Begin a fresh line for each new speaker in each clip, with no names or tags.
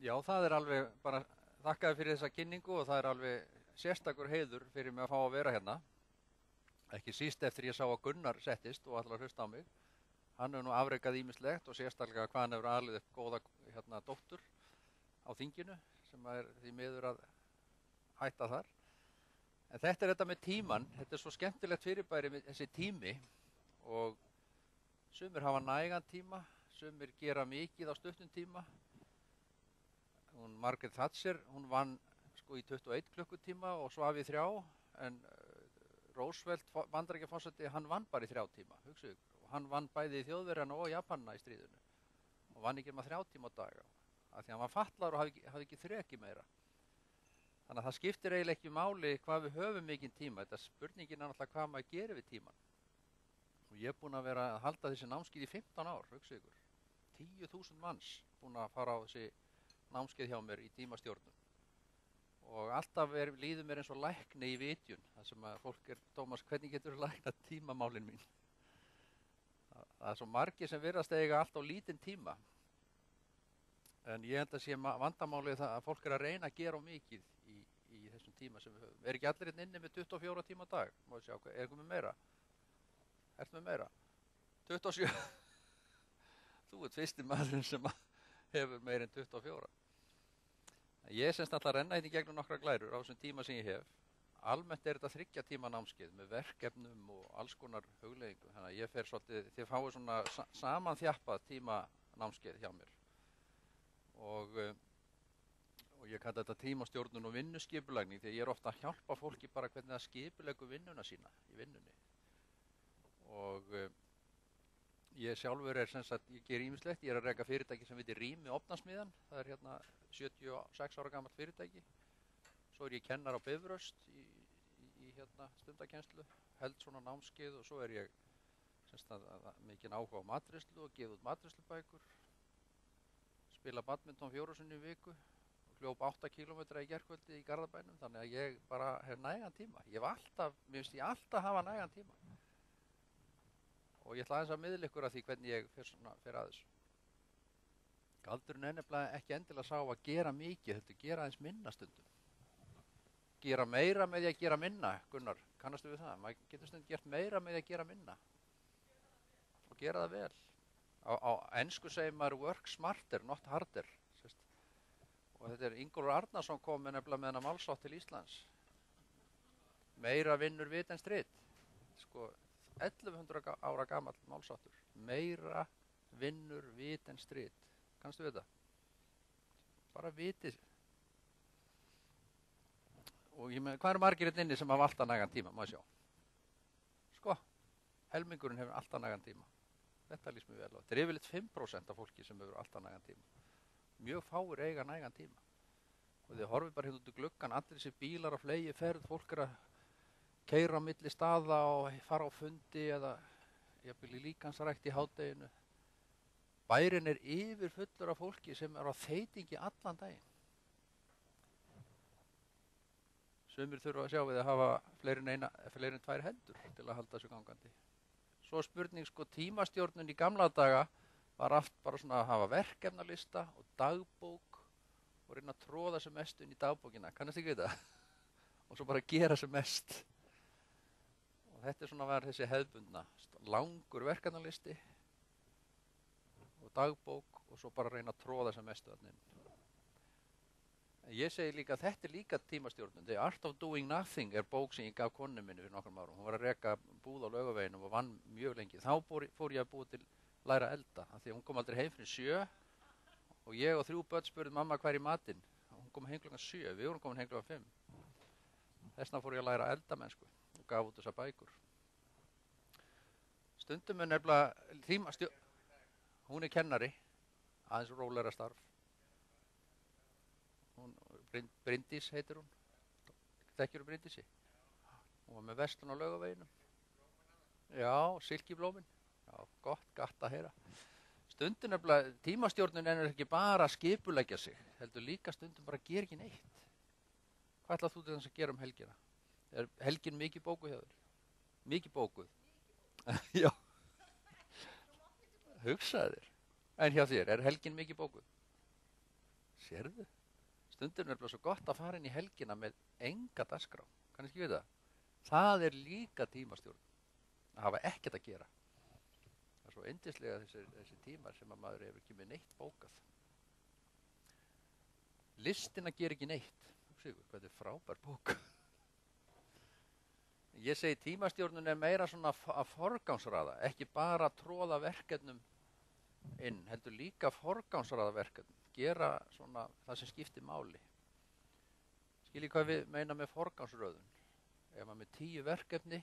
Já, það alveg bara þakkaði fyrir þessa kynningu og það alveg sérstakur heiður fyrir mig að fá að vera hérna. Ekki síst eftir ég sá að Gunnar settist og ætlar að hlusta á mig. Hann hefur nú afrekað ýmislegt og sérstaklega hvað hann hefur alið upp góða dóttur á þinginu sem því miður að hætta þar. En þetta þetta með tíman, þetta svo skemmtilegt fyrirbæri með þessi tími og sumir hafa nægan tíma, sumir gera mikið á stuttum tíma. Margaret Thatcher, hún vann sko í 21 klukkutíma og svaf í 3, en Roosevelt, Bandaríkjaforseti, hann vann bara í 3 tíma, hugsaðu ykkur. Og hann vann bæði í Þjóðverjana og Japanna í stríðinu og vann ekki með 3 tíma á dag af því hann var fatlaður og hafði ekki þreki meira. Þannig að það skiptir eiginlega ekki máli hvað við höfum mikinn tíma. Þetta spurningin náttúrulega hvað maður gerir við tíman. Og ég búinn að vera að halda þessi námskeið í 15 ár, hugsaðu ykkur. 10.000 manns búinn að fara á þessi námskeið hjá mér í tímastjórnun. Og alltaf líður mér eins og lækni í vitjun. Það sem að fólk Tómas, hvernig getur þú læknað tímamálin mín? Það svo margir sem virðast eiga allt á lítinn tíma. En ég held að sé vandamálið það að fólk að reyna að gera mikið í þessum tíma sem við höfum. Ekki allir inni með 24 tíma á dag? Má ég sjá, eitthvað með meira? Ertu með meira? 27? Þú fyrsti maðurinn sem hefur meira en 24. Ég semst alltaf að renna hérna í gegnum nokkra glærur á þessum tíma sem ég hef. Almennt þetta 3 tíma námskeið með verkefnum og alls konar hugleiðingu. Þannig að ég fer svolítið, þið fáið svona samanþjappað tíma námskeið hjá mér. Og ég kalla þetta tímastjórnun og vinnuskipulagning því ég ofta að hjálpa fólki bara hvernig það skipuleggur vinnuna sína í vinnunni. Og ég sjálfur ég ger ýmislegt, ég að reka fyrirtæki sem heitir Rými Ofnasmiðjan, það hérna 76 ára gamalt fyrirtæki. Svo ég kennar á Bifröst í stundakennslu, held svona námskeið og svo ég mikinn áhuga á matreiðslu og gefa út matreiðslubækur. Spila badminton 4 sinnum í viku og hljóp 8 kílómetra í gærkvöldi í Garðabænum, þannig að ég bara hef nægan tíma. Mér finnst ég alltaf hafa nægan tíma. Og ég ætla aðeins að miðla ykkur að því hvernig ég fer að þessu. Galdurinn nefnilega ekki endilega sá að gera mikið, heldur gera aðeins minna stundum. Gera meira með því að gera minna, Gunnar, kannastu við það? Maður getur stundum gert meira með því að gera minna. Og gera það vel. Á ensku segir maður work smarter, not harder. Og þetta Ingólfur Arnarsson kom nefnilega með hennar málsátt til Íslands. Meira vinnur vit en strit. Sko, 1100 ára gamall málsáttur. Meira vinnur vit en strit. Kannstu við þetta? Bara vitið. Og hvað margir hérna inni sem hafa alltaf nægan tíma? Má ég sjá. Sko, helmingurinn hefur alltaf nægan tíma. Þetta lýst mér vel á. Þetta yfirleitt 5% af fólki sem hefur alltaf nægan tíma. Mjög fáir eiga nægan tíma. Og þið horfið bara hérna út í gluggan, allir þessi bílar á fleygiferð, fólk að keyra á milli staða og fara á fundi eða jafnvel í líkansrækt í hádeginu. Bærinn yfirfullur af fólki sem á þeytingi allan daginn. Sumir þurfa að sjá við að hafa fleiri en 2 hendur til að halda þessu gangandi. Svo spurning, sko, tímastjórnun í gamla daga var allt bara svona að hafa verkefnalista og dagbók og reyna að tróða sem mest inn í dagbókina. Kannast ekki við það? Og svo bara gera sem mest. Og þetta svona var þessi hefðbundna. Langur verkefnalisti og dagbók og svo bara reyna að tróða sem mestu þarna inn. Ég segi líka að þetta líka tímastjórnun. The Art of Doing Nothing bók sem ég gaf konu minni fyrir nokkrum árum. Hún var að reka búð á Laugaveginum og vann mjög lengi. Þá fór ég að búa til læra að elda. Af því hún kom aldrei heim fyrir 7 og ég og 3 börn spurði mamma hvað í matinn. Hún kom heim klukkan 7, við vorum komin heim klukkan 5. Þessna fór ég að læra að elda mennsku og gaf út þessar bækur. Stundum nefnilega hún kennari, aðeins rólegra starf. Bryndís heitir hún. Þekkirðu Bryndísi? Hún var með verslun á Laugaveginum. Já, silkiblómin. Já, gott að heyra. Stundum nefnilega, tímastjórnun ekki bara að skipuleggja sig, heldur líka stundum bara að gera ekki neitt. Hvað ætlað þú til þess að gera helgina? Helgin mikið bókuð hjá þér? Mikið bókuð? Já. Hugsaðu þér. En hjá þér, helgin mikið bókuð? Sérðu? Stundum er bara svo gott að fara inn í helgina með enga dagskrá. Kannski við það. Það er líka tímastjórn. Að hafa ekkert að gera. Það er svo yndislega þessi tímar sem að maður hefur ekki með neitt bókað. Listin að gera ekki neitt. Sigur, hvað er frábær bók. Ég segi tímastjórnun er meira svona að forgangsraða, ekki bara að tróða verkefnum inn, heldur líka forgangsraða verkefnum, gera svona það sem skiptir máli. Skiljið hvað við meina með forgangsröðun. Ef maður með 10 verkefni,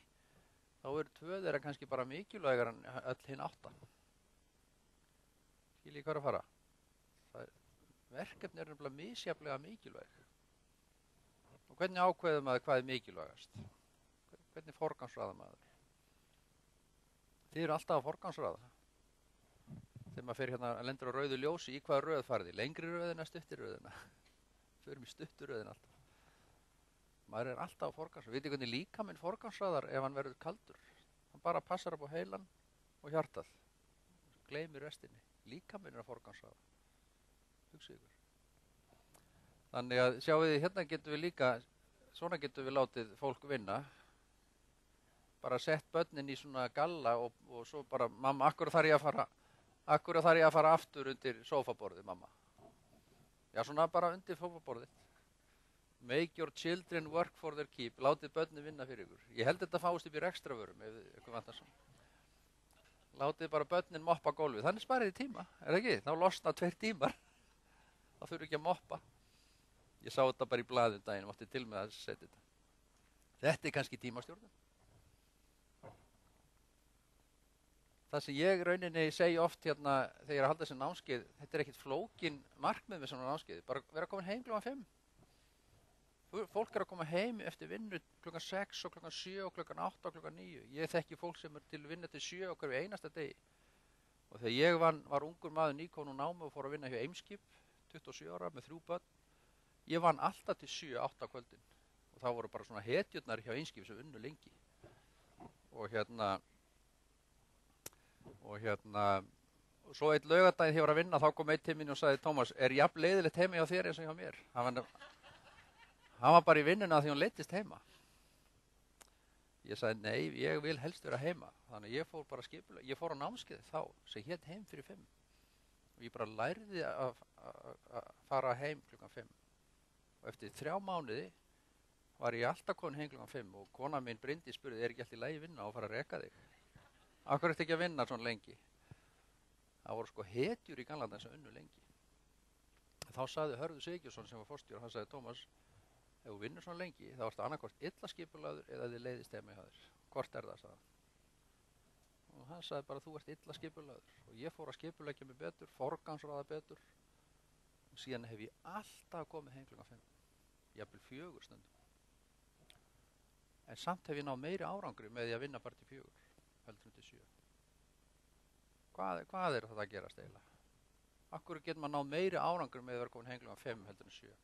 þá eru 2 þeirra kannski bara mikilvægar en öll hinn 8. Skiljið hvað er að fara? Verkefni eru nefnilega misjafnlega mikilvæg. Og hvernig ákveður maður hvað er mikilvægast? Hvernig forgangsraða maður? Þið eru alltaf að forgangsraða. Þegar maður fer hérna að lendur á rauðu ljósi, í hvaða röð farið? Lengri röðina, stuttir röðina? Förum í stuttur röðina alltaf. Maður er alltaf að forgangsraða. Vitið hvernig líkaminn forgangsraðar ef hann verður kaldur? Hann bara passar upp á heilan og hjartað. Gleymir restinni. Líkaminn er að forgangsraða. Hugsið ykkur. Þannig að sjáu þið, hérna getum við líka, svona getum við látið fólk vinna. Bara sett börnin í svona galla og svo bara, mamma, akkur þarf ég að fara aftur undir sófaborðið, mamma. Já, svona bara undir sófaborðið. Make your children work for their keep. Látið börnin vinna fyrir ykkur. Ég held þetta fáist upp í rekstravörum, ef ykkur vantar svona. Látið bara börnin moppa gólfið. Þannig sparið þið tíma, er það ekki? Þá losna 2 tímar. Þá þurfi ekki að moppa. Ég sá þetta bara í blaðum daginn, mátti til með að setja þetta. Þetta er kannski tímastjórnun. Það sem ég rauninni segi oft hérna þegar ég er að halda þessi námskeið, þetta er ekkert flókin markmið með svona námskeið, bara vera komin heim klukkan 5. Fólk er að koma heim eftir vinnu klukkan 6 og klukkan 7 og klukkan 8 og klukkan 9. Ég þekki fólk sem er til vinnu til 7 og hverju einasta degi. Og þegar ég var ungur maður nýkominn úr námi og fór að vinna hjá Eimskip, 27 ára með 3 börn, ég vann alltaf til 7-8 kvöldin. Og það voru bara svona hetjurnar hjá Eimskip sem unnu lengi. Og svo eitt laugardaginn þegar ég var að vinna, þá kom einn til mín og sagði, Tómas, er jafn leiðilegt heima hjá þér eins og hjá mér? Hann var bara í vinnuna því hún leiddist heima. Ég sagði, nei, ég vil helst vera heima. Þannig ég fór bara skipulega, ég fór á námskeið þá, sem hét heim fyrir 5. Og ég bara lærði að fara heim klukkan 5. Og eftir 3 mánuði var ég alltaf komin heim klukkan 5 og kona mín Bryndís spurði, er ekki allt í lagi vinna og fara að reka þig? Af hverju ertu ekki að vinna svona lengi? Það voru sko hetjur í gamla daga sem unnu lengi. Þá sagði Hörður Sigurðsson sem var forstjóri, hann sagði, Tómas, ef þú vinnur svona lengi, þá ertu annarkvort illa skipulagður eða þið leiðist heima hjá þér. Hvort er það, sagði hann. Og hann sagði bara, þú ert illa skipulagður. Og ég fór að skipuleggja mig betur, forgangsraða betur. Og síðan hef ég alltaf komið heim klukkan 5. Jafnvel 4 stundum. En samt hef ég náð meiri árangri með því að vinna bara til 4. Heldur til 7. Hvað er þetta að gerast eiginlega? Akkur getur maður náð meiri árangur með að vera komin heim klukkan 5 heldur en 7.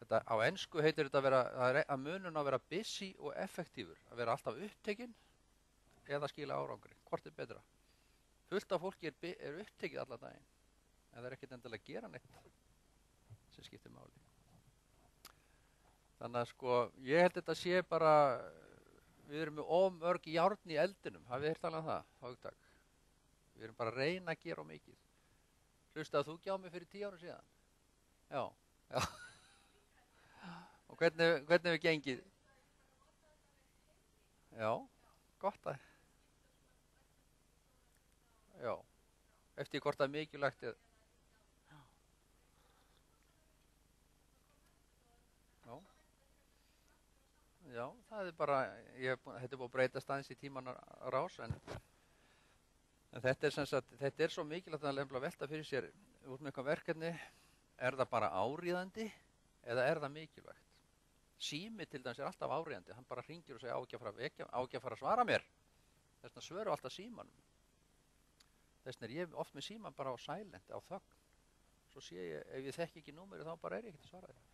Þetta, á ensku heitir þetta að munun að vera busy og effektífur, að vera alltaf upptekinn eða skila árangri. Hvort er betra? Fullt af fólki er upptekið alla daginn, en það er ekkert endilega að gera neitt sem skiptir máli. Þannig að sko, ég held þetta sé bara, við erum með mörg járn í eldinum, hafið þið heyrt alveg það, hugtak. Við erum bara að reyna að gera mikið. Hlustaðu þú ekki á mig fyrir 10 árum síðan? Já. Og hvernig hefur gengið? Já, gott að. Já, eftir hvort það er mikilvægt. Já, það er bara, þetta er búið að breytast aðeins í tímanar rás, en þetta er sem sagt, þetta er svo mikilvægt að velta fyrir sér út með eitthvað verkefni, er það bara áríðandi eða er það mikilvægt? Sími til dæmis er alltaf áríðandi, hann bara hringir og segir á ekki að fara að svara mér. Þess vegna svöru alltaf símanum. Þess vegna er ég oft með síman bara á silent, á þögn. Svo sé ég, ef ég þekki ekki númerið þá bara er ég ekki að svara þér.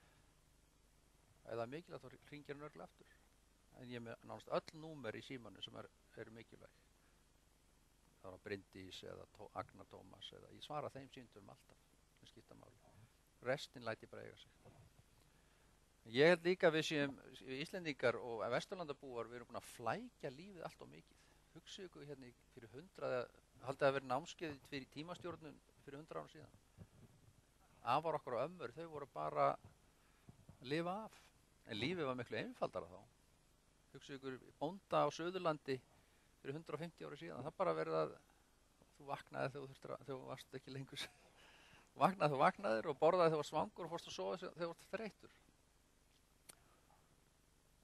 Ef það er mikilvægt þá hringir hann örugglega aftur. En ég er með nánast öll númer í símanum sem eru mikilvæg. Það var Bryndís eða Agnar Tómas eða ég svara þeim símtölum alltaf. sem skipta máli. Restin læt ég bara eiga sig. Ég held líka við séum Íslendingar og Vesturlandabúar, við erum búin að flækja lífið allt of mikið. Hugsið ykkur hérna fyrir 100, haldið að vera námskeið fyrir tímastjórnun fyrir 100 árum síðan. Afar okkar og ömmur, þau voru bara að lifa af. En lífið var miklu einfaldara þá. Hugsið ykkur bónda á Suðurlandi fyrir 150 ári síðan. Það bara verið að þú vaknaði þegar þú varst ekki lengur. Þú vaknaðir og borðaði þegar þú var svangur og fórst að sofa þegar þú varst þreyttur.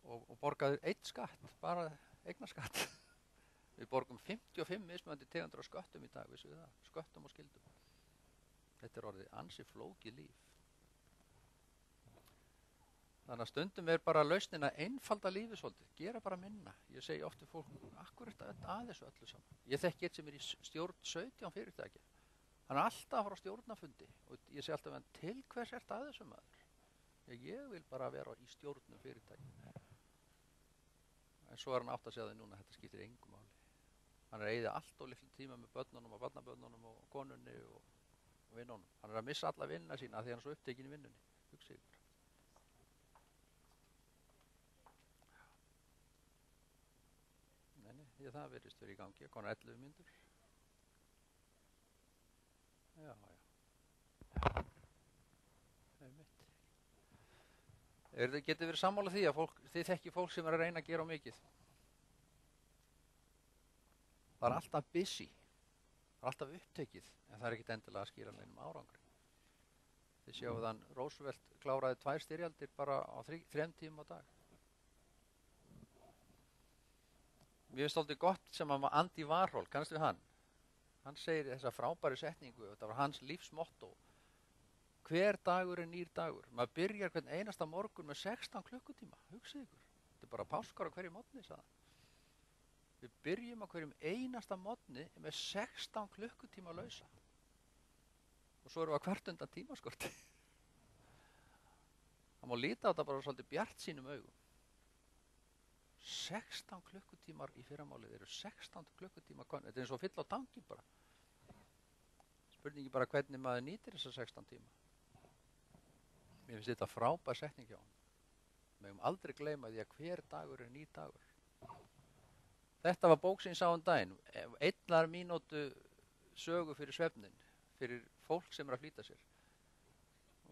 Og borgaði einn skatt, bara eignaskatt. Við borgum 55 mismunandi tegundir af sköttum í dag, vissu við það? Sköttum og skyldum. Þetta er orðið ansi flókið líf. Þannig að stundum er bara lausnin að einfalda lífið svolítið, gera bara minna. Ég segi oft til fólk, akkur er þetta að þessu öllu saman? Ég þekki eitt sem er í stjórn 17 fyrirtækja. Hann er alltaf að fara á stjórnafundi og ég segi alltaf, til hvers ert að þessu maður? Ég vil bara vera í stjórnum fyrirtækja. En svo er hann átt að segja það núna, þetta skiptir engu máli. Hann er að eyða allt og litlu tíma með börnunum og barnabörnunum og konunni og vinnunum. Hann er að missa alla vinnuna sína því hann er svo upptekinn í vinnunni. Hugsið ykkur. Nei, það virðist verið í gangi. Konar 11 mínútur. Já. Það er mitt. Getið verið sammála því að þið þekki fólk sem er að reyna að gera á mikið. Það er alltaf busy, það er alltaf upptekið, en það er ekkert endilega að skila neinum árangri. Þið sjáu þann Roosevelt kláraði 2 styrjaldir bara á 3 tímum á dag. Mér finnst alltaf gott sem að Andy Warhol, kannast við hann? Hann segir þessa frábæri setningu, þetta var hans lífsmotto. Hver dagur er nýr dagur. Maður byrjar hvern einasta morgun með 16 klukkutíma. Hugsið ykkur. Þetta er bara páskar á hverju morgni, sagði hann. Við byrjum á hverjum einasta morgni með 16 klukkutíma lausa. Og svo erum við að kvart undan tímaskorti. Það má líta á þetta bara svolítið bjart sínum augum. 16 klukkutímar í fyrramálið eru 16 klukkutíma. Þetta er eins og fyll á tankin bara. Spurningi bara hvernig maður nýtir þessa 16 tíma. Mér finnst þetta frábær setning hjá hann. Við megum aldrei gleyma því að hver dagur er nýr dagur. Þetta var bók sem ég sá daginn. 1 mínútu sögu fyrir svefnin, fyrir fólk sem er að flýta sér.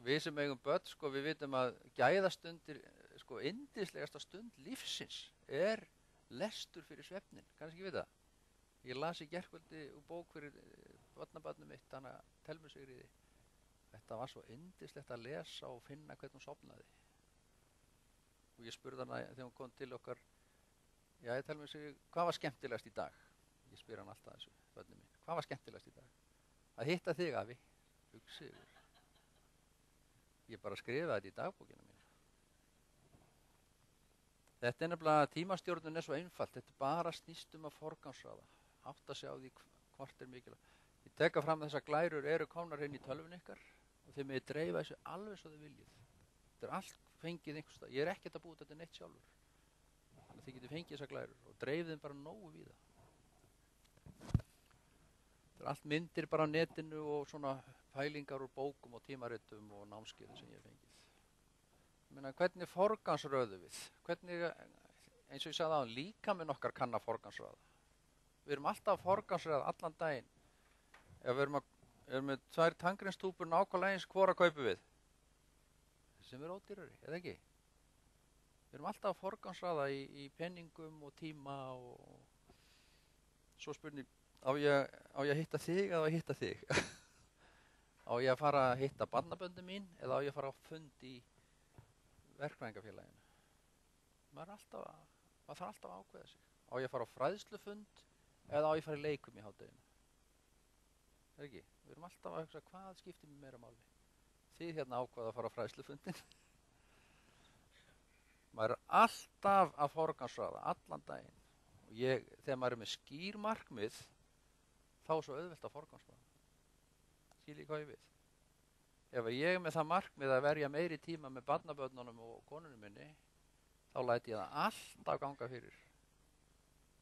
Við sem eigum börn, við vitum að gæðastundir, yndislegasta stund lífsins er lestur fyrir svefnin. Kannski ekki vita það. Ég las í gærkvöldi úr bók fyrir barnabarnið mitt, hana Telmu Sigríði. Þetta var svo yndislegt að lesa og finna hvernig hún sofnaði. Og ég spurði hana þegar hún kom til okkar, ég Telmu Sigríði, hvað var skemmtilegast í dag? Ég spyr hann alltaf þessu, börnin mín. Hvað var skemmtilegast í dag? Að hitta þig, afi. Hugsið ykkur. Ég bara skrifaði þetta í dagbókina mín. Þetta er nefnilega, tímastjórnun er svo einfalt. Þetta bara snýst að forgangsraða. Átta sig á því hvort er mikilvægt. Ég teka fram þessar glærur eru komnar inn í tölvun ykkar og þið megið dreifa þessu alveg svo þið viljið. Þetta er allt fengið einhvers stað. Ég er ekkert að búa þetta neitt sjálfur. Þannig að þið getið fengið þessar glærur og dreifið þeim bara nógu víða. Þetta er allt myndir bara á netinu og svona pælingar úr bókum og tímaritum og námskeiðum sem ég hef fengið. Ég meina, hvernig forgangsröðu við? Hvernig, eins og ég sagði áðan, líkaminn okkar kann að forgangsröða. Við erum alltaf að forgangsröða allan daginn. Ef við erum með 2 tannkremstúpur nákvæmlega eins, hvora kaupum við? Sem er ódýrari, eða ekki? Við erum alltaf að forgangsraða í penningum og tíma og svo spurning, á ég að hitta þig eða á ég að hitta þig? Á ég að fara að hitta barnaböndin mín eða á ég að fara á fund í verkfræðingafélaginu? Maður þarf alltaf að ákveða sig. Á ég að fara á fræðslufund eða á ég að fara í leikum í hádeginu? Er ekki? Við erum alltaf að hugsa hvað skiptir mér meira máli. Þið hérna ákvaða að fara á fræðslufundin. Maður er alltaf að forgangsraða allan daginn. Og þegar maður er með skýr markmið, þá er svo auðvelt að forgangsraða. Skiljið hvað ég við. Ef ég er með það markmið að verja meiri tíma með barnabörnunum og konunum minni, þá læt ég það alltaf ganga fyrir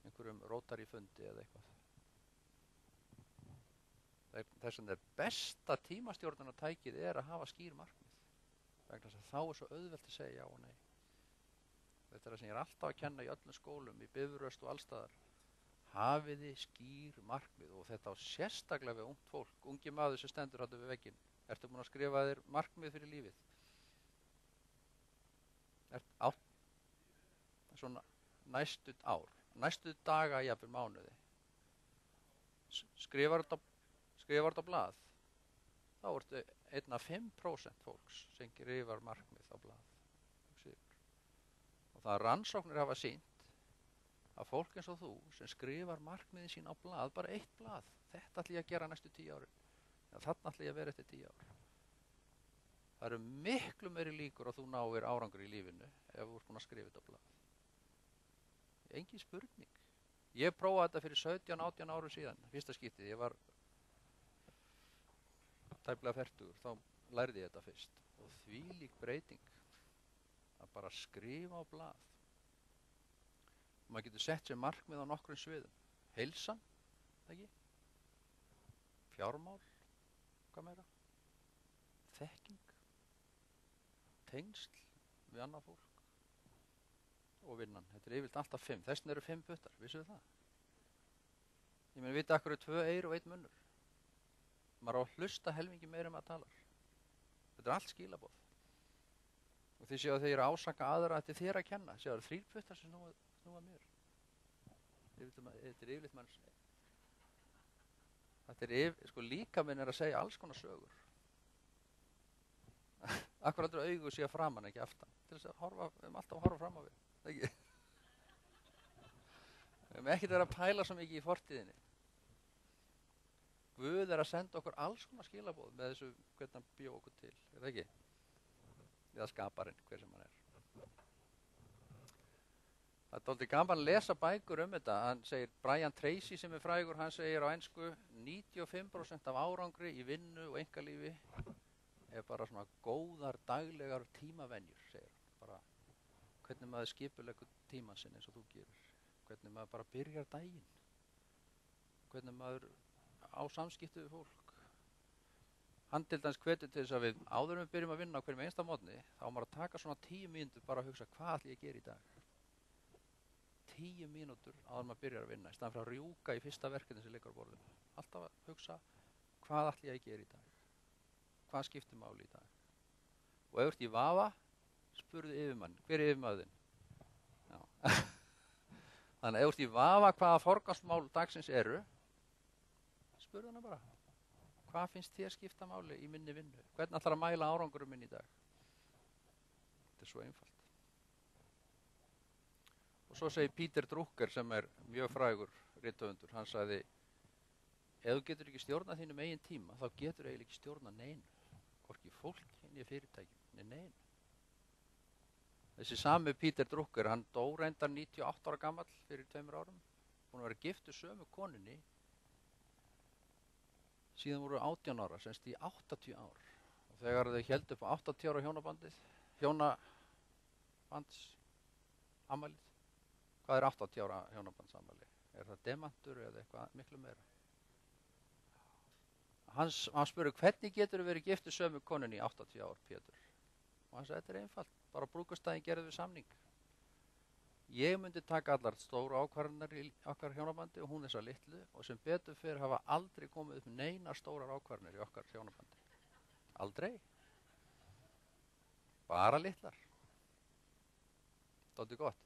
einhverjum rótari fundi eða eitthvað. Þess vegna besta tímastjórnunartækið að hafa skýr markmið. Vegna þess að þá svo auðvelt að segja já og nei. Þetta það sem ég alltaf að kenna í öllum skólum, í Bifröst og allstaðar. Hafiði skýr markmið, og þetta á sérstaklega við ungt fólk, ungi maður sem stendur þarna við vegginn. Ertu búin að skrifa þér markmið fyrir lífið? Svona næstu ár, næstu daga, jafnvel mánuði. Skrifar þetta á blað, þá ertu 1,5% fólks sem skrifar markmið á blað. Og það rannsóknir hafa sýnt að fólk eins og þú sem skrifar markmiðin sín á blað, bara eitt blað, þetta ætla ég að gera næstu 10 árin. Þarna ætla ég að vera eftir 10 ár. Það eru miklu meiri líkur að þú náir árangur í lífinu ef þú ert búin að skrifa þetta á blað. Engin spurning. Ég prófaði þetta fyrir 17-18 árum síðan, fyrsta skiptið. Ég var tæplega 40, þá lærði ég þetta fyrst. Og þvílík breyting að bara skrifa á blað. Og maður getur sett sér markmið á nokkrum sviðum. Heilsan, ekki? Fjármál, hvað meira? Þekking, tengsl við annað fólk og vinnan. Þetta yfirleitt alltaf 5. Þessin eru 5 puttar, vissuðu það? Ég meni, vita akkur 2 eyru og 1 munnur. Maður á að hlusta helmingi meira maður talar. Þetta allt skilaboð. Og þið séu að þeir ásaka aðra að þér að kenna. Séu að 3 puttar sem snúa mér. Þetta yfirleitt mann. Sko líkaminn að segja alls konar sögur. Akkur aldrei augu sé að framan, ekki aftan. Til þess að alltaf að horfa fram á við. Ekki? Við höfum ekkert verið að pæla svo mikið í fortíðinni. Guð að senda okkur alls konar skilaboð með þessu hvernig hann bjó okkur til. Það ekki? Eða skaparinn, hver sem hann er. Það er dálítið gaman að lesa bækur þetta. Hann segir, Brian Tracy sem er frægur, hann segir á ensku 95% af árangri í vinnu og einkalífi bara svona góðar daglegar tímavenjur, segir hann. Bara hvernig maður skipuleggur tímann sinn eins og þú gerir. Hvernig maður bara byrjar daginn. Hvernig maður á samskipti við fólk. Hann til dæmis hvetur til þess að við áður við byrjum að vinna á hverjum einsta morgni, þá maður að taka svona 10 mínútur bara að hugsa hvað ætla ég að gera í dag. 10 mínútur áður maður byrjar að vinna, í staðan fyrir að rjúka í fyrsta verkefni sem liggur á borðinu. Alltaf að hugsa hvað ætla ég að gera í dag. Hvað skiptir máli í dag? Og ef þú ert í vafa, spurðu yfirmann. Hver er yfirmaðurinn? Já. Þannig ef þú ert í vafa hvaða forgangsmál dagsins eru, spurðu hana bara. Hvað finnst þér skipta máli í minni vinnu? Hvernig ætlar að mæla árangurum minn í dag? Þetta er svo einfalt. Og svo segir Peter Drucker sem er mjög frægur rithöfundur, hann sagði, ef þú getur ekki stjórnað þínum eigin tíma, þá getur eiginlega ekki stjórnað neinu. Hvorki fólki, né fyrirtækjum, né neinu. Þessi sami Peter Drucker, hann dó reyndar 98 ára gamall fyrir 2 árum. Hún var giftur sömu konunni síðan voru 18 ára, semst í 80 ár. Og þegar þau héldu upp á 80 ára hjónabandsamælið. Hvað er 80 ára hjónabandsamæli? Er það demantur eða eitthvað miklu meira? Hann spurði, hvernig getur þú verið giftur sömu konunni í 80 ár, Pétur? Og hann sagði, þetta er einfalt, bara brúkustæðin gerði við samning. Ég myndi taka allar stóru ákvarðanir í okkar hjónabandi og hún þessa litlu og sem betur fyrir hafa aldrei komið upp neina stórar ákvarðanir í okkar hjónabandi. Aldrei. Bara litlar. Dálítið gott.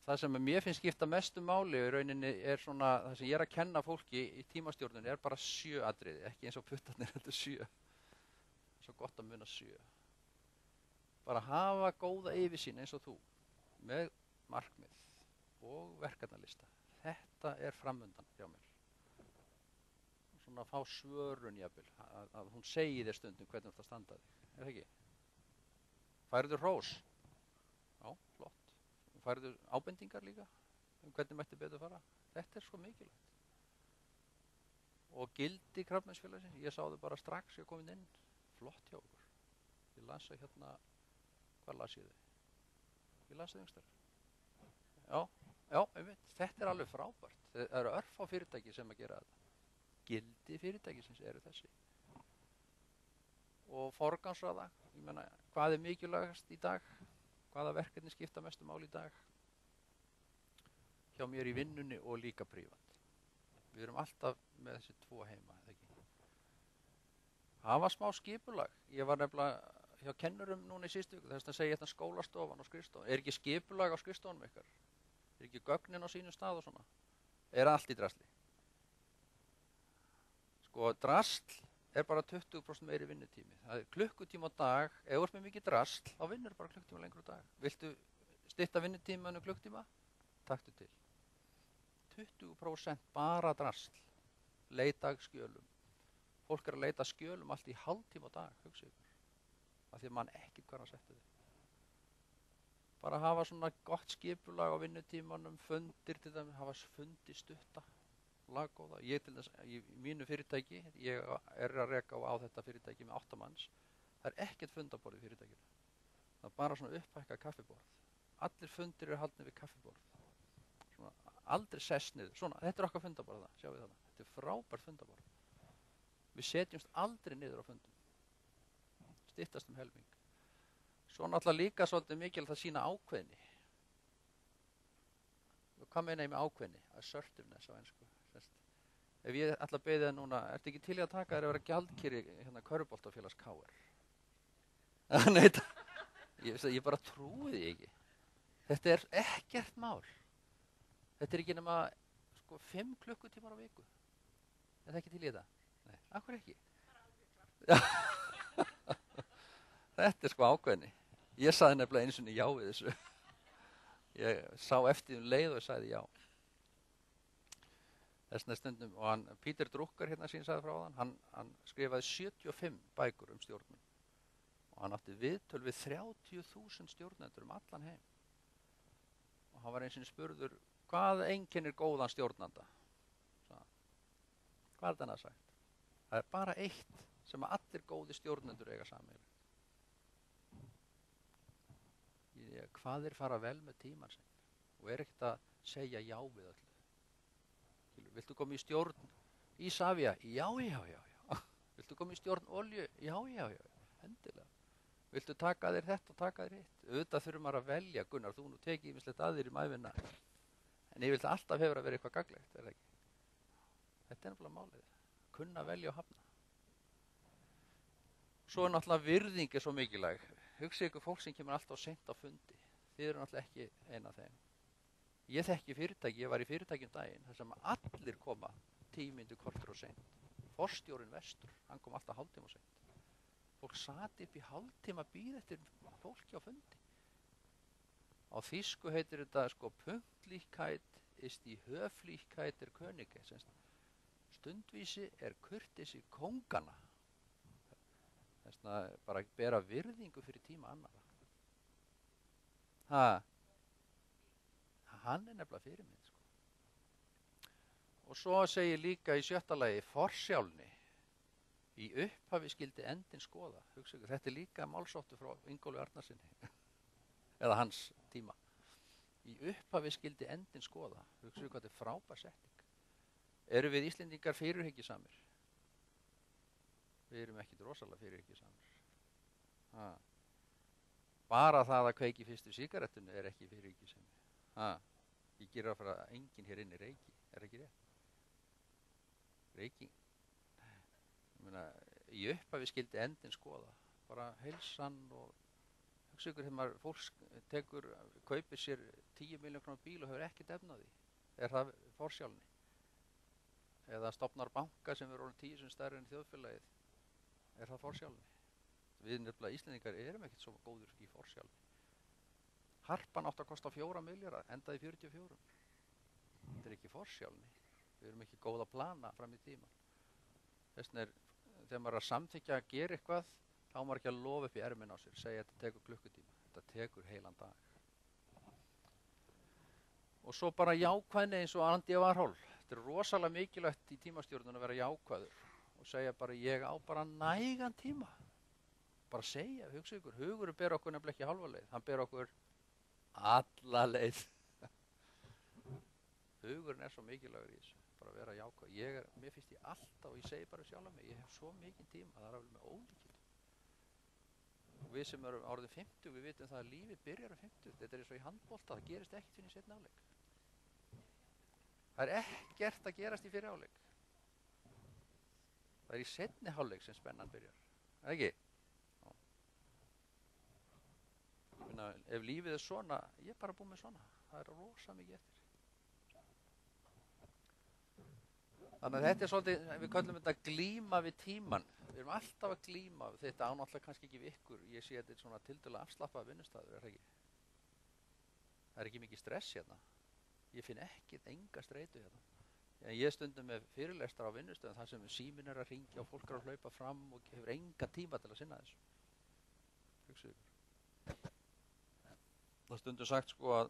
Það sem mér finnst skipta mestu máli í rauninni svona, það sem ég að kenna fólki í tímastjórnunni bara 7 atriði, ekki eins og puttarnir, þetta 7. Svo gott að muna 7. Bara hafa góða yfirsýn eins og þú, með markmið og verkefnalista. Þetta er framundan hjá mér. Svona að fá svörun jafnvel, að hún segi þér stundum hvernig þú ert að standa þig. Er það ekki? Færðu hrós? Já, flott. Færðu ábendingar líka hvernig mætti betur fara. Þetta er svo mikilvægt. Og gildi Krabbameinsfélagsins, ég sá þau bara strax ég komin inn. Flott hjá okkur. Ég las þau hérna, hvað las ég þau? Ég las þau yngstar. Já, Já, einmitt, þetta er alveg frábært. Það eru örfá fyrirtæki sem að gera þetta. Gildi fyrirtækisins eru þessi. Og forgangsraða, ég meina, hvað er mikilvægast í dag? Hvaða verkefni skipta mestu máli í dag? Hjá mér í vinnunni og líka prívat. Við erum alltaf með þessi tvo heima, eða ekki? Hafa smá skipulag. Ég var nefnilega hjá kennurum núna í síðustu viku, þess að segja þetta skólastofan og skrifstofan. Er ekki skipulag á skrifstofunum ykkar? Er ekki gögnin á sínum stað og svona? Er allt í drasli? Sko, drasl er bara 20% meiri vinnutími. Það er klukkutíma á dag. Ef þú ert með mikið drasl, þá vinnur bara klukkutíma lengur á dag. Viltu stytta vinnutímanu klukkutíma? Taktu til. 20% bara drasl. Leita að skjölum. Fólk er að leita að skjölum allt í hálftíma á dag, hugsa ykkur. Af því að mann ekki hvað hann setti þau. Bara hafa svona gott skipulag á vinnutímanum, fundir til þeim, hafa fundi stutta, laggóða. Ég til þess, í mínu fyrirtæki, ég er að reka á þetta fyrirtæki með 8 manns, það er ekkert fundaborð í fyrirtækinu. Það er bara svona upphækkað kaffiborð. Allir fundir eru haldnir við kaffiborð. Svona, aldrei sess niður. Svona, þetta er okkar fundaborð það, sjáum við þarna. Þetta er frábært fundaborð. Við setjumst aldrei niður á fundum. Styttast helming. Svo náttúrulega líka svolítið mikilvægt að sýna ákveðni. Hvað meina ég með ákveðni? Assertiveness á ensku. Ef ég ætla að beðið það núna, ertu ekki til í að taka þér að vera gjaldkeri hérna körfuboltafélags KR? Nei, ég bara trúi því ekki. Þetta er ekkert mál. Þetta er ekki nema sko 5 klukkutímar á viku. Er það ekki til í þetta? Nei, akkur ekki? Þetta er sko ákveðni. Ég sagði nefnilega einu sinni já við þessu. Ég sá eftir leið og sagði já. Þessna stundum, og Peter Drucker hérna sín sagði frá hann skrifaði 75 bækur stjórnun. Og hann átti viðtöl við 30.000 stjórnendur allan heim. Og hann var einu sinni spurður, hvað einkennir góðan stjórnanda? Hvað er þetta sagt? Það er bara eitt sem að allir góði stjórnendur eiga sameiginlegt. Hvað fara vel með tíman sinn og er ekkert að segja já við öllu. Viltu koma í stjórn Isavia? Já. Viltu koma í stjórn olju? Já, endilega. Viltu taka þér þetta og taka þér hitt? Auðvitað þurfum maður að velja, Gunnar, þú nú tekið ýmislegt að þér í mævinna. En ég vil það alltaf hefur að vera eitthvað gagnlegt, er það ekki? Þetta er nefnilega málið. Kunna velja og hafna. Svo er náttúrulega virðing svo mikilvæg. Hugsið ykkur fólk sem kemur alltaf seint á fundi. Þið eru náttúrulega ekki eina af þeim. Ég þekki fyrirtæki, ég var í fyrirtækjum daginn, þar sem allir koma 10 mínútur korter og seint. Forstjórinn vestur, hann kom alltaf hálftíma og seint. Fólk sat upp í hálftíma að bíða eftir fólki á fundi. Á þýsku heitir þetta sko Punktlichkeit ist die Höflichkeit der Könige. Stundvísi er kurteisi kóngana. Þess að bara bera virðingu fyrir tíma annara. Hann er nefnilega fyrirmynd, sko. Og svo segir líka í 6. lagi, forsjálni. Í upphafi skyldi endinn skoða. Hugsa ykkur, þetta er líka málsóttu frá Ingólfi Arnarsinni. Eða hans tíma. Í upphafi skyldi endinn skoða. Hugsa ykkur, hvað þetta er frábær setning. Eru við Íslendingar fyrirhyggjusamir? Við erum ekkit rosalega fyrirhyggjusamir. Bara það að kveiki fyrstu sígarettunni er ekki fyrirhyggjusamir. Ég gera fyrir að enginn hér inni reyki. Er ekki rétt? Reyking. Ég meina, í upphafi skyldi endinn skoða. Bara heilsan og hugsa ykkur þegar fólk kaupir sér 10 milljón króna bíl og hefur ekkert efni á því. Er það forsjálni? Eða stofnar banka sem er orðin 10 sem stærri en þjóðfélagið. Er það forsjálni? Við nefnilega Íslendingar erum ekkert svo góður í forsjálni. Harpan átti að kosta 4 milljarða, endaði 44. Þetta er ekki forsjálni. Við erum ekki góð að plana fram í tíman. Þess vegna þegar maður er að samþykkja að gera eitthvað, þá á maður ekki að lofa upp í erminn á sér, segja að þetta tekur klukkutíma. Þetta tekur heilan dag. Og svo bara jákvæðni eins og Andy Warhol. Þetta er rosalega mikilvægt í tímastjórnun að vera jákvæður og segja bara ég á bara nægan tíma. Bara segja, hugsa ykkur, hugurinn ber okkur nefnilega ekki halva leið, hann ber okkur alla leið. hugurinn svo mikilvægur í þessu, bara að vera jákvæð. Mér finnst ég alltaf, og ég segi bara sjálf mig, ég hef svo mikinn tíma, það alveg með ólíkindum. Og við sem erum orðin 50, við vitum það að lífið byrjar 50, þetta eins og í handbolta, það gerist ekkert fyrir seinni hálfleik. Það ekkert að gerast í fyrri hálfleik. Það í seinni hálfleik sem spennan byrjar, ekki? Ef lífið svona, ég bara búið með svona, það rosa mikið eftir. Þannig að þetta svolítið, við kallum þetta glíma við tíman. Við erum alltaf að glíma, þetta ánáttúrulega kannski ekki við ykkur, ég sé að þetta svona tildulega afslappað vinnustæður, það ekki? Það ekki mikið stress hérna. Ég finn enga streitu hérna. En ég stundum með fyrirlestar á vinnustöðum þar sem síminn að hringja og fólk að hlaupa fram og hefur enga tíma til að sinna þessu. Hugsaðu ykkur. Það stundum sagt sko að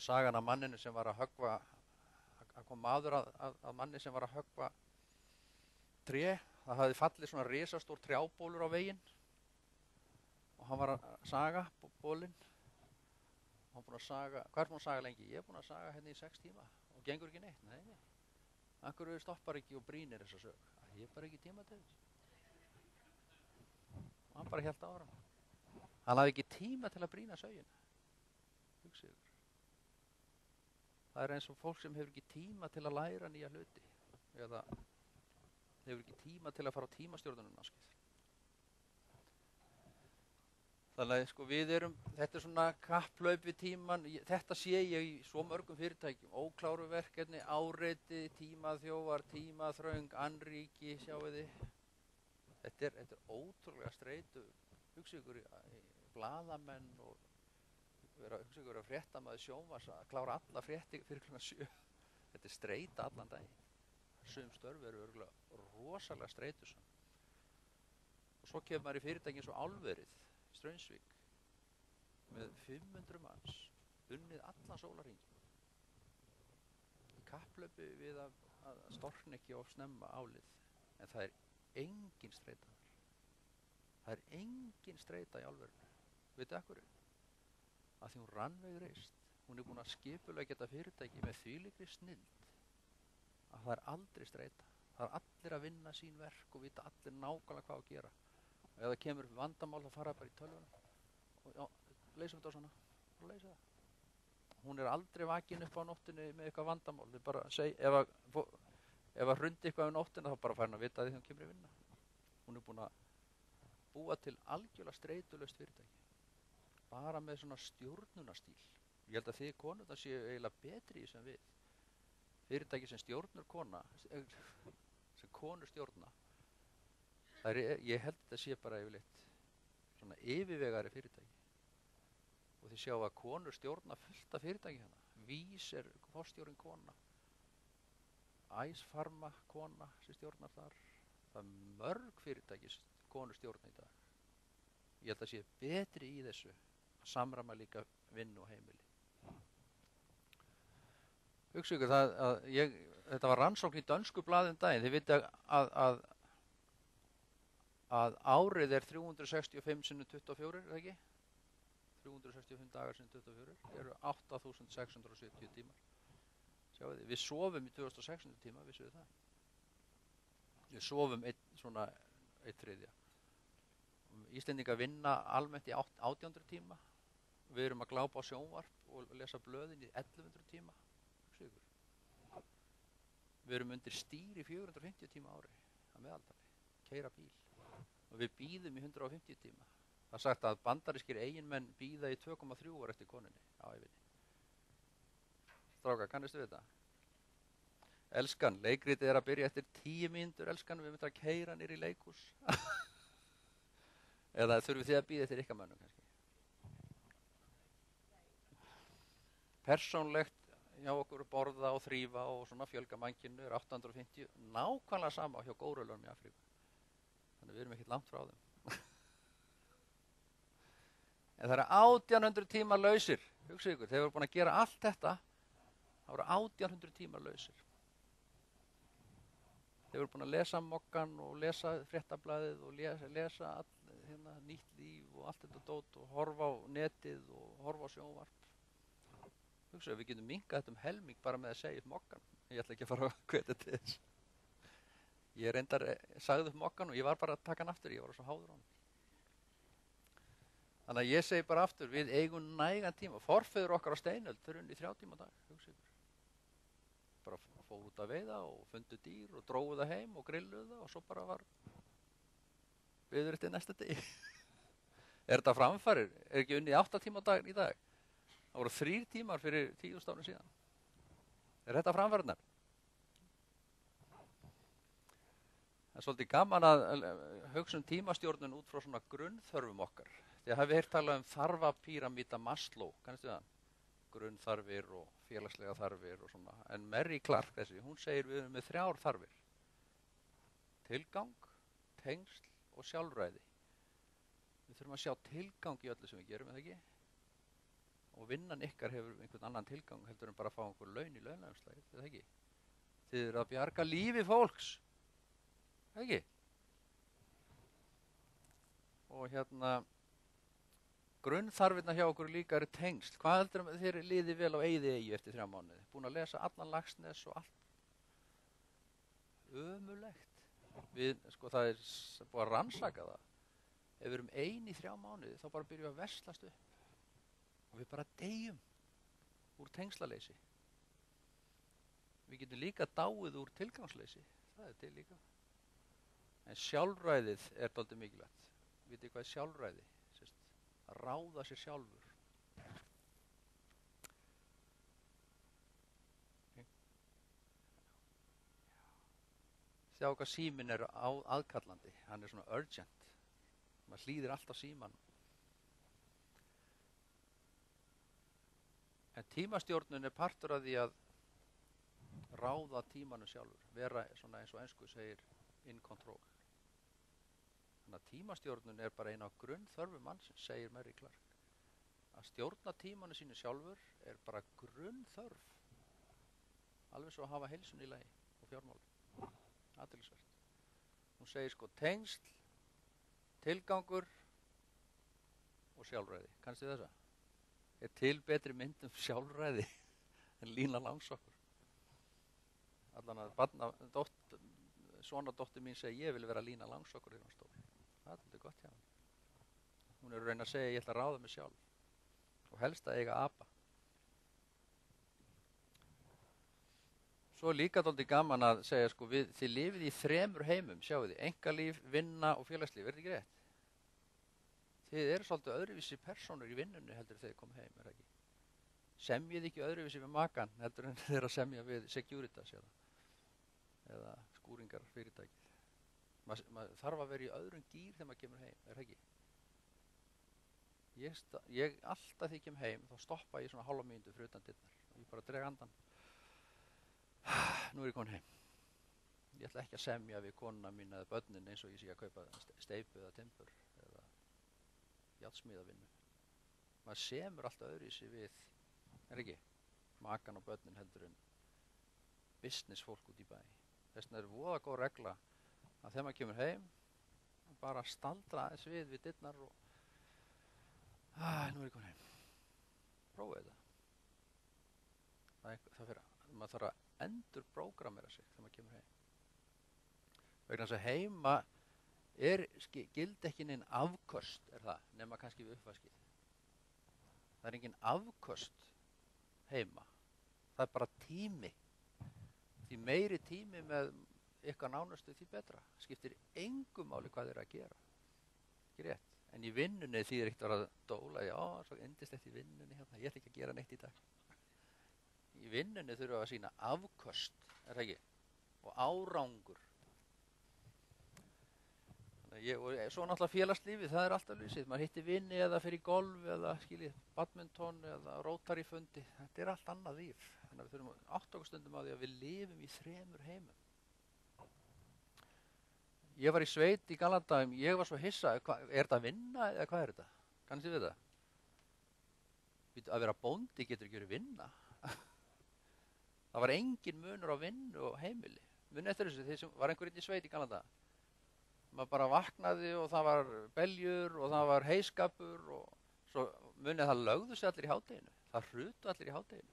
sagan af manninu sem var að höggva, að kom maður að manni sem var að höggva tré, það hafði fallið svona risastór trjábólur á veginn og hann var að saga bólinn. Hann búinn að saga, hvað búinn að saga lengi? Ég búinn að saga hérna í 6 tíma og gengur ekki neitt. Nei. Akkur stoppar ekki og brýnir þessa sög. Ég bara ekki tíma til þess. Og hann bara hélt áfram. Hann hafði ekki tíma til að brýna sögina. Hugsið ykkur. Það eins og fólk sem hefur ekki tíma til að læra nýja hluti. Eða hefur ekki tíma til að fara á tímastjórnunarnámskeið. Þannig að sko þetta svona kapplaup við tíman, þetta sé ég í svo mörgum fyrirtækjum, ókláru verkefni, áreiti, tímaþjófar, tímaþröng, annríki, sjáu þið. Þetta er ótrúlega streitu, hugsið ykkur í blaðamenn og hugsið ykkur að fréttamaður sjónvarps að klára alla frétti fyrir kl. 7. Þetta streita allan daginn. Sum störf eru örugglega rosalega streitusam. Og svo kemur maður í fyrirtækin svo álverið. Straumsvík með 500 manns unnið allan sólarhringinn í kapplaupi við að storkna ekki of snemma álið, en það engin streita þar. Það engin streita í álverinu. Veitu af hverju? Að því hún Rannveig reist, hún búin að skipulega geta fyrirtæki með þvílíkri snilld að það aldrei streita. Það allir að vinna sín verk og vita allir nákvæmlega hvað að gera. Ef það kemur upp vandamál þá fara bara í tölvuna og leysum þetta á svona og leysa það. Hún aldrei vakin upp á nóttinni með eitthvað vandamál. Þið bara ef að hrundi eitthvað nóttina þá bara fær hann að vita því þegar hún kemur í vinna. Hún búin að búa til algjörlega streitulaust fyrirtæki. Bara með svona stjórnunastíl. Ég held að þið konurnar séu eiginlega betri í sem við. Fyrirtæki sem stjórnur kona, sem konur stjórna. Ég held að þetta sé bara yfirleitt svona yfirvegari fyrirtæki. Og þið sjá að konur stjórna fullt af fyrirtæki hérna. Vís forstjórinn kona. Æsfarma kona sem stjórnar þar. Það mörg fyrirtæki konur stjórna í dag. Ég held að sé betri í þessu að samræma líka vinnu og heimili. Hugsa ykkur þetta var rannsókn í dönsku blaðin daginn. Þið viti að árið 365 sinnum 24, er það ekki? 365 dagar sinnum 24 eru 8670 tímar. Sjáu þið, við sofum í 2600 tíma, vissu þið það? Við sofum einn þriðja. Íslendingar vinna almennt í 1800 tíma. Við erum að glápa á sjónvarp og lesa blöðin í 1100 tíma. Hugsa ykkur. Við erum undir stýr í 450 tíma ári að meðaltali, keyra bíl. Og við bíðum í 150 tíma. Það er sagt að bandarískir eiginmenn bíða í 2,3 ár eftir konunni á ævinni. Strákar, kannistu við þetta? Elskan, leikritið að byrja eftir 10 mínútur, elskan, við myndum að keyra niður í leikhús. Eða þurfum þið að bíða eftir ykkar mönnum kannski? Persónlegt hjá okkur borða og þrífa og svona fjölga mannkynnu 850, nákvæmlega sama hjá górulunum í Afríku. Þannig við erum ekkert langt frá þeim. En það 1800 tímar lausir. Hugsið ykkur, þeir voru búin að gera allt þetta. Það voru 1800 tímar lausir. Þeir voru búin að lesa mokkan og lesa fréttablaðið og lesa nýtt líf og allt þetta dót og horfa á netið og horfa á sjónvarp. Hugsaðu, við getum minkað þetta helming bara með að segja upp mokkan. Ég ætla ekki að fara að hvetja til þess. Ég reyndar sagði upp mokkan og ég var bara að taka hann aftur, ég var svo háður á hann. Þannig að ég segi bara aftur, við eigum nægan tíma. Forfeður okkar á steinöld, þau unni 3 tíma á dag, hugsaðu ykkur. Bara fóru út að veiða og fundu dýr og dróðu það heim og grilluðu það og svo bara var viður eftir næsta degi. Þetta framfarir? Ekki unnið 8 tíma á dag í dag? Það voru 3 tímar fyrir 10.000 árum síðan. Þetta framfarirnar? Það er svolítið gaman að hugsa tímastjórnun út frá svona grunnþörfum okkar. Þið hafið heyrt talað þarfapíramída Maslow, kannistu það? Grunnþarfir og félagslega þarfir og svona. En Mary Clark hún segir við erum með 3 þarfir. Tilgang, tengsl og sjálfræði. Við þurfum að sjá tilgang í öllu sem við gerum, eða ekki? Og vinnan ykkar hefur einhvern annan tilgang heldur en bara að fá einhver laun í launaumslagið, eða ekki? Þið eru að bjarga lífi fólks, eða ekki? Og grunnþarfirnar hjá okkur líka eru tengsl. Hvað heldur þér liði vel á eyðieyju eftir 3 mánuði? Búin að lesa allan Laxness og allt. Ömurlegt. Það er búið að rannsaka það. Ef við erum ein í 3 mánuði, þá bara byrjum við að veslast upp. Og við bara deyjum úr tengslaleysi. Við getum líka dáið úr tilgangsleysi. Það er til líka. En sjálfræðið er dálítið mikilvægt. Vitið hvað er sjálfræði? Að ráða sér sjálfur. Sjá hvað síminn er aðkallandi. Hann er svona urgent. Maður hlýðir alltaf símann. En tímastjórnun er partur af því að ráða tímanum sjálfur. Vera svona eins og ensku segir in control. Þannig að tímastjórnun er bara eina af grunnþörfum mannsins, segir Mary Clark. Að stjórna tímanu sínu sjálfur er bara grunnþörf. Alveg svo að hafa heilsun í lagi og fjármál. Athyglisvert. Hún segir tengsl, tilgangur og sjálfræði. Kannstu þessa? Er til betri mynd sjálfræði en Lína Langsokkur? Allan að svona dóttir mín segi ég vil vera Lína Langsokkur þegar hún stór. Það er þetta gott hjá hann. Hún er að reyna að segja ég ætla að ráða mig sjálf. Og helst að eiga apa. Svo líka dálítið gaman að segja þið lifið í 3 heimum, sjáu þið. Einkalíf, vinna og félagslíf, er þetta ekki rétt? Þið eru svolítið öðruvísi persónur í vinnunni heldur þegar þið komið heim, er það ekki? Semjið ekki öðruvísi við makan heldur en þeir að semja við Securitas eða skúringar fyrirtækið. Maður þarf að vera í öðrum gír þegar maður kemur heim, er það ekki? Ég alltaf þegar ég kem heim, þá stoppa ég svona hálfa mínútu fyrir utan dyrnar. Ég bara dreg andan. Nú er ég komin heim. Ég ætla ekki að semja við konuna mín eða börnin eins og ég sé að kaupa steypu eða timbur eða járnsmíðavinnu. Maður semur alltaf öðruvísi við, er ekki? Makan og börnin heldur en business fólk út í bæ. Þess vegna er voða góð regla að þegar maður kemur heim bara staldra aðeins við dyrnar og nú er ég komin heim. Prófið þetta. Maður þarf að endur prógrammera sig þegar maður kemur heim. Vegna þess að heima gild ekki neinn afköst, er það, nema kannski við uppvaskið. Það er engin afköst heima. Það er bara tími. Því meiri tími með ykkar nánustu því betra. Skiptir engu máli hvað þeir að gera. Ekki rétt. En í vinnunni þýðir ekkert að dóla. Já, svo yndislegt í vinnunni hérna. Ég ætla ekki að gera neitt í dag. Í vinnunni þurfum við að sýna afköst, er það ekki? Og árangur. Og svo náttúrulega félagslífið, það er alltaf lýsið. Maður hittir vini eða fyrir golf eða badminton eða Rotary-fundi. Þetta er allt annað líf. Þannig að við þurfum að átta okkur stundum á því að við lifum í 3 heimum. Ég var í sveit í Galandagum, ég var svo hissa. Er þetta að vinna eða hvað er þetta? Kannist þið við það? Að vera bóndi getur ekki verið vinna. Það var engin munur á vinnu og heimili. Munið eftir þessu, þeir sem var einhver í sveit í Galandagum. Maður bara vaknaði og það var beljur og það var heyskapur og svo munið það lögðu sig allir í hádeginu. Það hrutu allir í hádeginu.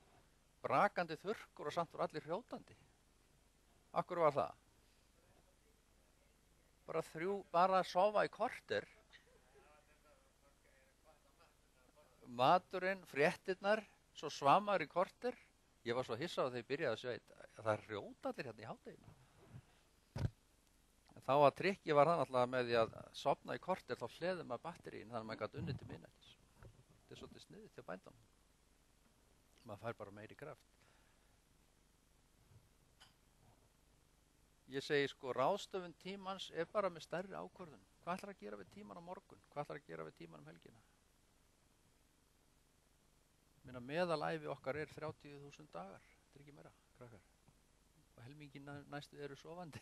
brakandi þurrkur og samt voru allir hrjótandi. Af hverju var það? Bara að sofa í korter. Maturinn, fréttirnar, svo svamaður í korter. Ég var svo hissað þegar ég byrjaði að sjá að það hrjóta allir hérna í hádeginu. En þá var trikkið var það náttúrulega með því að sofna í korter, þá hleði maður batterín þannig að maður gat unnið til minnættis. Þetta er svolítið sniðið til bændum. Maður fær bara meiri kraft. Ég segi sko, ráðstöfun tímans er bara með stærri ákvörðun. Hvað ætlar að gera við tíman á morgun? Hvað ætlar að gera við tíman um helgina? Meðalævi okkar er 30.000 dagar. Þetta er ekki meira, krakkar. Og helmingin næstu eru sofandi.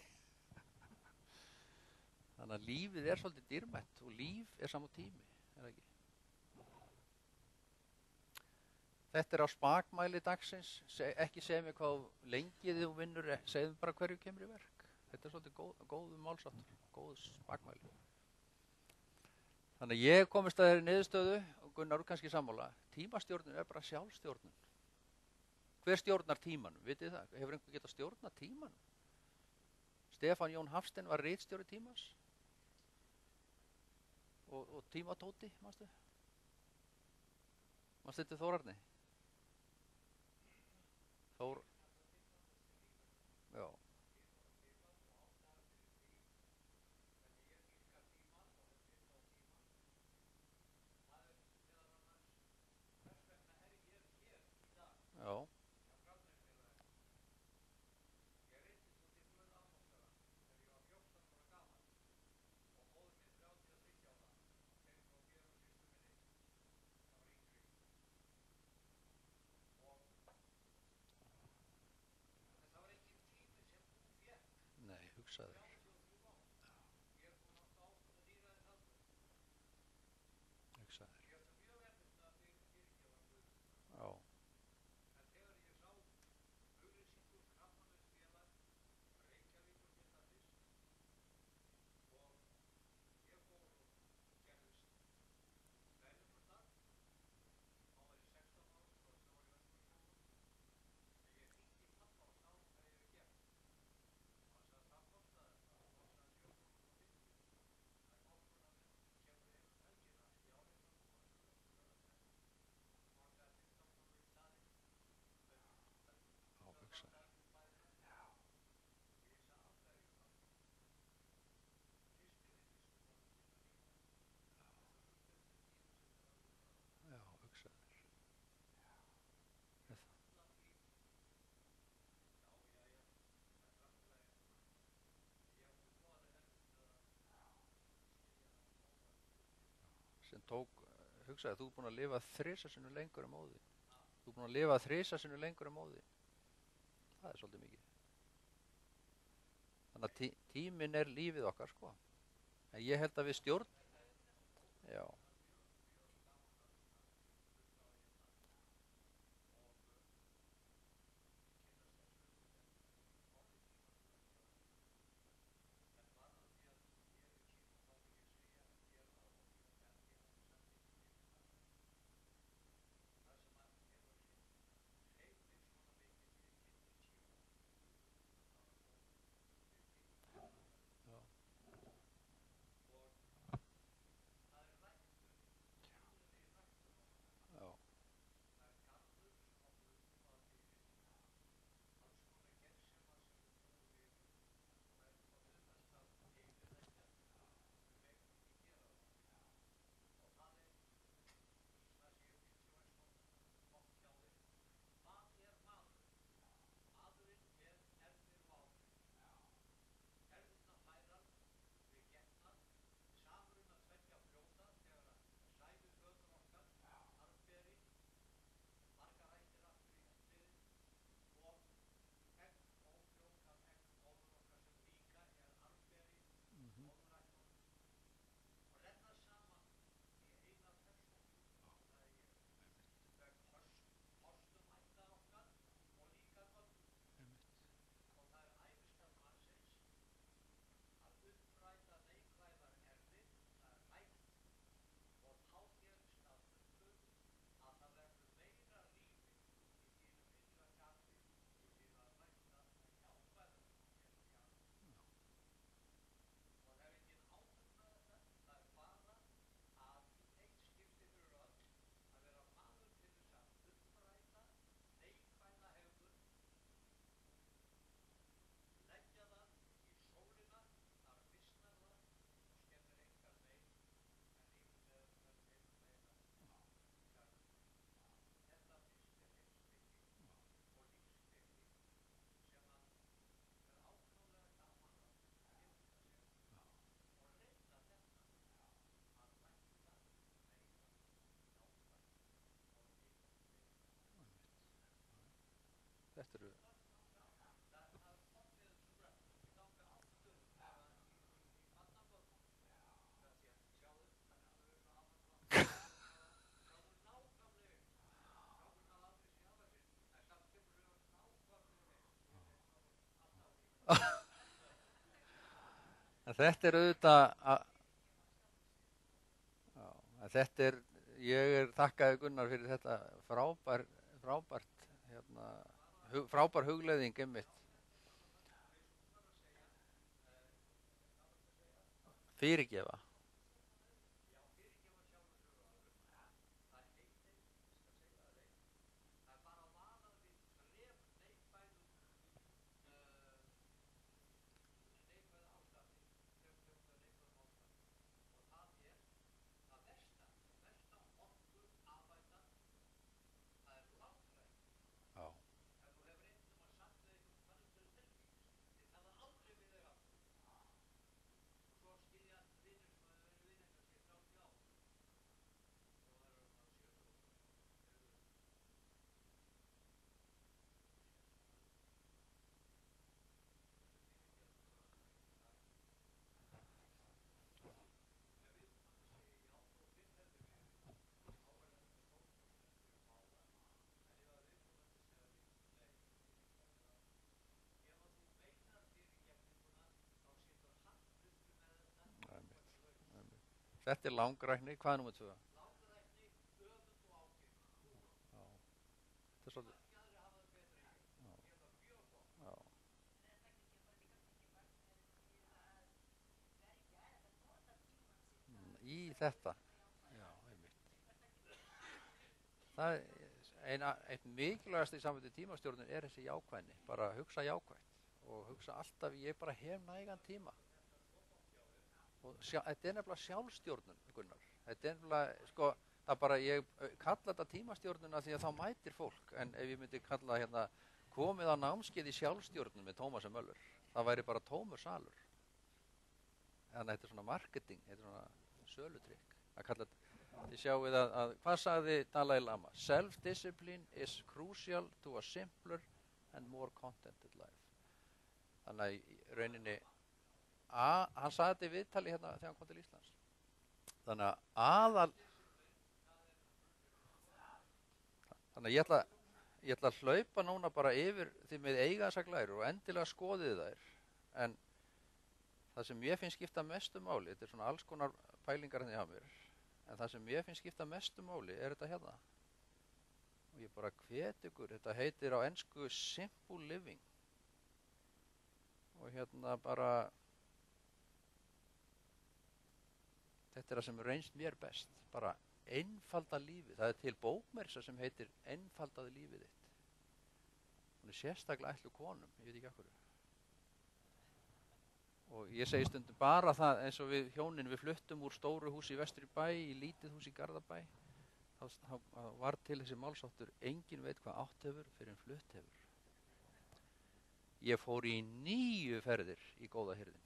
Þannig að lífið er svolítið dýrmætt og líf er saman tími, er það ekki? Þetta er á spakmæli dagsins. Ekki segja mér hvað lengi þú vinnur, segðu bara hverju kemur í verk. Þetta er svolítið góðu málsáttur, góðu spakmæli. Þannig að ég komist að þeirri niðurstöðu, og Gunnar er kannski sammála, tímastjórnun er bara sjálfstjórnun. Hver stjórnar tímanum, vitið það? Hefur einhver getað stjórnað tímanum? Stefán Jón Hafstein var ritstjóri tímans og tímatóti, manstu? Manstu þetta Þórarni? Já. Já. Nei, hugsaðu þér. Hugsaðu þér. Já. Já, hugsaðu þér. Já, hugsaðu þér. Sem tók, hugsaðu, þú er búin að lifa 3 sinnum lengur en móðir. Þú er búin að lifa 3 sinnum lengur en móðir. Það er svolítið mikið. Þannig að tíminn er lífið okkar, sko. En ég held að við Já. Já. Þetta eru en þetta er auðvitað já, en þetta er ég þakkaði Gunnar fyrir þetta frábært hérna, frábær hugleiðing einmitt fyrirgefa. Já. Þetta er langrækni, hvað er númer 2? Já, þetta er svolítið. Já, já. Í þetta. Já, einmitt. Það er eitt mikilvægast í sambandi tímastjórnun er þessi jákvæðni, bara hugsa jákvætt og hugsa alltaf ég bara hef nægan tíma. Og þetta er nefnilega sjálfstjórnun, Gunnar. Þetta er nefnilega, sko, það bara, ég kalla þetta tímastjórnuna því að þá mætir fólk, en ef ég myndi kalla hérna komið á námskeið í sjálfstjórnun með Tómasi Möller, það væri bara tómur salur. Þannig að þetta er svona marketing, þetta er svona sölutrykk. Að kalla þetta, þið sjáuð að hvað sagði Dalai Lama? Self-discipline is crucial to a simpler and more contented life. Þannig að í rauninni hann sagði þetta í viðtali hérna þegar hann kom til Íslands. Þannig að ég ætla að hlaupa núna bara yfir því með eiga þessar glærur og endilega skoðið þær. En það sem ég finnst skipta mestu máli, þetta er svona alls konar pælingar hérna hjá mér, en það sem ég finnst skipta mestu máli er þetta hérna. Og ég bara hvet ykkur, þetta heitir á ensku Simple Living. Og hérna bara þetta er það sem reynst mér best, bara einfalda lífið. Það er til bókmersa sem heitir Einfaldaðu lífið þitt. Hún er sérstaklega ætluð konum, ég veit ekki af hverju. Og ég segi stundum bara það eins og við hjónin, við fluttum úr stóru húsi í Vestri bæ í lítið hús í Garðabæ. Þá var til þessi málsáttur, enginn veit hvað átt hefur fyrir en flutt hefur. Ég fór í 9 ferðir í góða hirðin.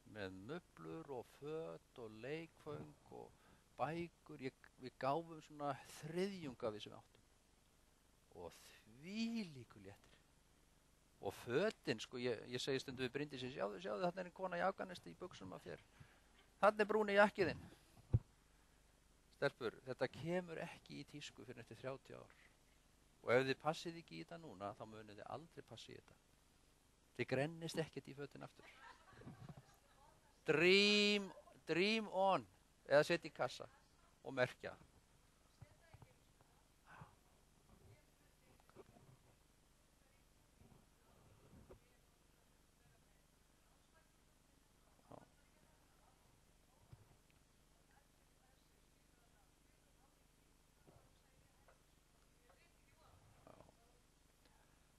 Með möblur og föt og leikföng og bækur. Við gáfum svona þriðjunga við sem við áttum. Og þvílíku léttir. Og fötin, sko, ég segi stundum við Bryndísi, sjáðu, þarna er ein kona í Afganistan í buxunum af þér. Þarna er brúni jakkiðinn. Stelpur, þetta kemur ekki í tísku fyrir eftir 30 ár. Og ef þið passið ekki í þetta núna, þá munið þið aldrei passið í þetta. Þið grennist ekkert í fötin aftur. Dream on, eða setja í kassa og merkja.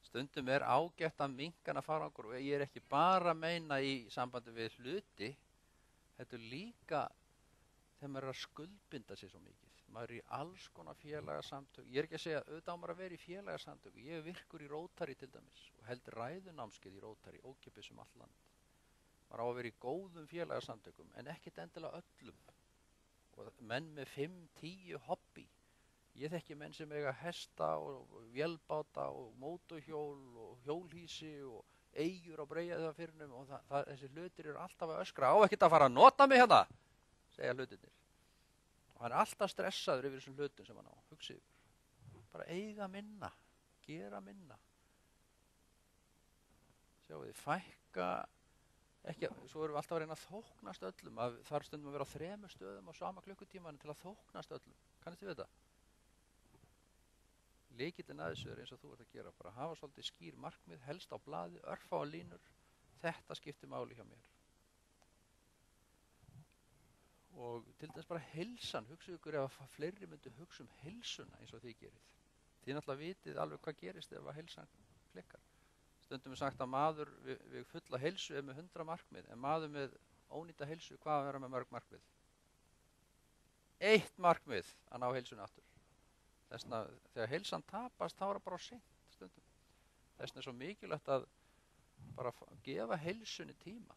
Stundum er ágætt að minkana farangur og ég er ekki bara að meina í sambandi við hluti, þetta er líka þegar maður er að skuldbinda sig svo mikið. Maður er í alls konar félagasamtök. Ég er ekki að segja auðvitað á maður að vera í félagasamtök. Ég er virkur í Rótari til dæmis og held ræðunámskeið í Rótari, ókeypis um allt land. Maður á að vera í góðum félagasamtökum en ekkert endilega öllum. Og menn með 5-10 hobby. Ég þekki menn sem eiga hesta og vélbáta og mótorhjól og hjólhýsi og eyjur á Breiðafirðinum og þessi hlutir eru alltaf að öskra. Á ekkert að fara að nota mig hérna, segja hlutirnir. Og hann er alltaf stressaður yfir þessum hlutum sem hann á, hugsið ykkur. Bara eiga minna, gera minna. Sjáu þið, fækka, ekki, svo erum við alltaf að reyna að þóknast öllum. Þar stundum að vera á 3 stöðum á sama klukkutímanu til að þóknast öllum. Kannist þið við þetta? Lykillinn að þessu er eins og þú ert að gera, bara hafa svolítið skýr markmið, helst á blaði, örfáa línur, þetta skiptir máli hjá mér. Og til dæmis bara heilsan, hugsið ykkur ef að fleiri myndu hugsa heilsuna eins og þið gerið. Þið náttúrulega vitið alveg hvað gerist ef að heilsan klikkar. Stundum er sagt að maður við fulla heilsu er með 100 markmið, en maður með ónýta heilsu, hvað að vera með mörg markmið? 1 markmið að ná heilsunni aftur. Þessna, þegar heilsan tapast, þá er það bara seint stundum. Þessna er svo mikilvægt að bara gefa heilsunni tíma.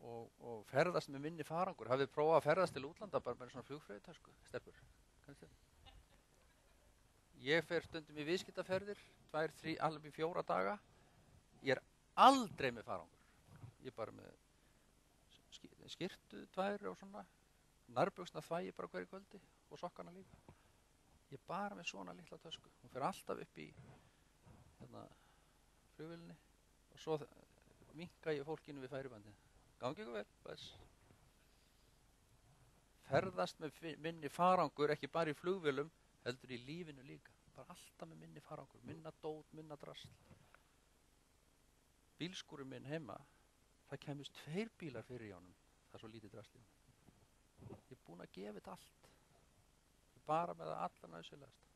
Og ferðast með minni farangur. Hafið þið prófað að ferðast til útlanda bara með svona flugfreyjutösku, stelpur? Ég fer stundum í viðskiptaferðir, 2, 3, alveg í 4 daga. Ég er aldrei með farangur. Ég er bara með skyrtu, 2 og svona. Nærbuxna þvægi bara hverju kvöldi og sokkana líka. Ég er bara með svona litla tösku. Hún fer alltaf upp í flugvélinni og svo minka ég fólkinu við færibandið. Gangi ykkur vel, bless. Ferðast með minni farangur, ekki bara í flugvélum, heldur í lífinu líka. Bara alltaf með minni farangur, minna dót, minna drasl. Bílskúrinn minn heima, það kemist 2 bílar fyrir í honum. Það er svo lítið drasl í honum. Ég er búinn að gefa þetta allt. Ég er bara með það allra nauðsynlegasta.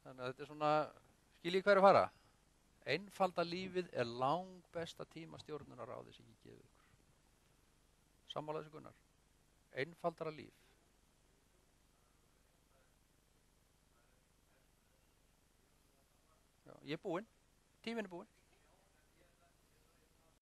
Þannig að þetta er svona, skiljið hverju fara? Einfalda lífið er langbesta tímastjórnunarráði sem ég gefi ykkur. Sammála þessu Gunnar. Einfaldara líf. Já, ég er búinn. Tíminn er búinn.